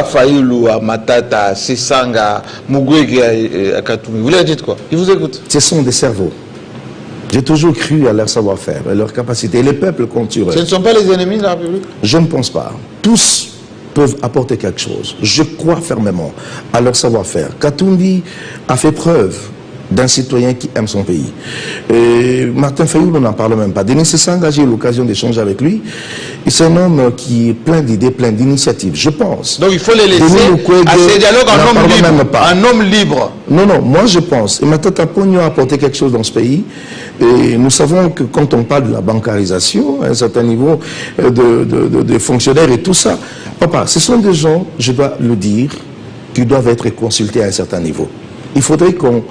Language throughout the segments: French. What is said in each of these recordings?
Fayoulou, à Matata, à Sessanga, Mugwege, à Katoumi. Vous leur dites quoi? Ils vous écoutent. Ce sont des cerveaux. J'ai toujours cru à leur savoir-faire, à leur capacité. Et les peuples comptent sur eux. Ce ne sont pas les ennemis de la République? Je ne pense pas. Tous peuvent apporter quelque chose. Je crois fermement à leur savoir-faire. Katumbi a fait preuve d'un citoyen qui aime son pays. Et Martin Fayoulou, on n'en parle même pas. Denis Sessanga, j'ai eu l'occasion d'échanger avec lui. C'est un homme qui est plein d'idées, plein d'initiatives, je pense. Donc il faut les laisser à ces dialogues un homme libre. Non, non, moi je pense. Et Matata Pogno a apporté quelque chose dans ce pays. Et nous savons que quand on parle de la bancarisation, à un certain niveau de fonctionnaires et tout ça, papa, ce sont des gens, je dois le dire, qui doivent être consultés à un certain niveau. Il faudrait qu'on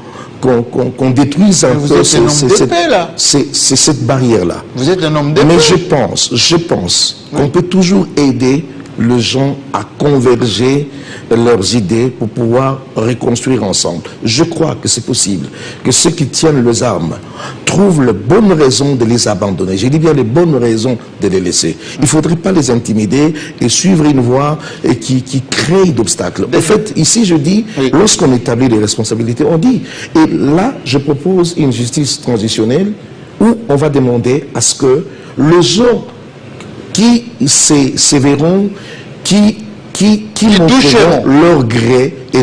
détruise un peu cette barrière-là. Vous êtes un homme d'épée. Mais je pense qu'on peut toujours aider les gens à converger leurs idées pour pouvoir reconstruire ensemble. Je crois que c'est possible, que ceux qui tiennent les armes trouvent les bonnes raisons de les abandonner. Je dis bien les bonnes raisons de les laisser. Il ne faudrait pas les intimider et suivre une voie qui crée d'obstacles. En fait, ici je dis, lorsqu'on établit les responsabilités, on dit, et là je propose une justice transitionnelle où on va demander à ce que les gens qui se verront, qui montreront leur gré et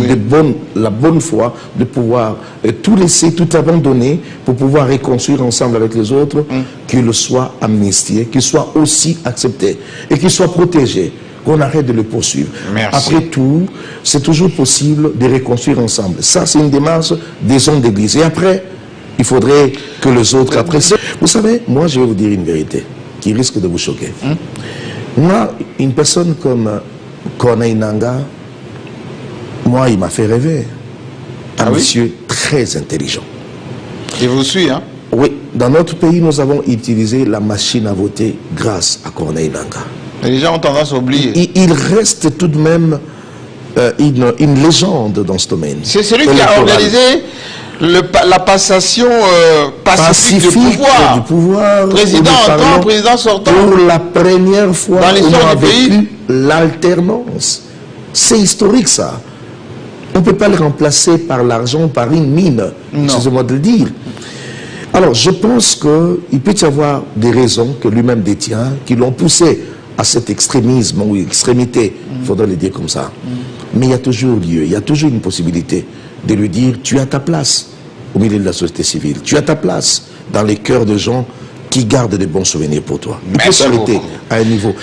la bonne foi de pouvoir tout laisser, tout abandonner pour pouvoir reconstruire ensemble avec les autres, qu'ils soient amnistiés, qu'ils soient aussi acceptés et qu'ils soient protégés, qu'on arrête de le poursuivre. Merci. Après tout, c'est toujours possible de reconstruire ensemble. Ça, c'est une démarche des hommes d'église. Et après, il faudrait que les autres apprécient. Vous savez, moi, je vais vous dire une vérité qui risque de vous choquer. Moi, une personne comme Corneille Nangaa, moi, il m'a fait rêver. Un monsieur très intelligent. Il vous suit, hein? Oui. Dans notre pays, nous avons utilisé la machine à voter grâce à Corneille Nangaa. Les gens ont tendance à oublier. Il reste tout de même une légende dans ce domaine. C'est celui qui a organisé la passation pacifique du pouvoir. Président entrant, président sortant. Pour la première fois, dans l'histoire du pays, l'alternance. C'est historique, ça. On ne peut pas le remplacer par l'argent, par une mine. Excusez-moi de le dire. Alors, je pense qu'il peut y avoir des raisons que lui-même détient, qui l'ont poussé à cet extrémisme ou extrémité, il faudrait le dire comme ça. Mais il y a toujours lieu, il y a toujours une possibilité de lui dire, tu as ta place au milieu de la société civile, tu as ta place dans les cœurs de gens qui gardent de bons souvenirs pour toi. Il faut s'arrêter à un niveau.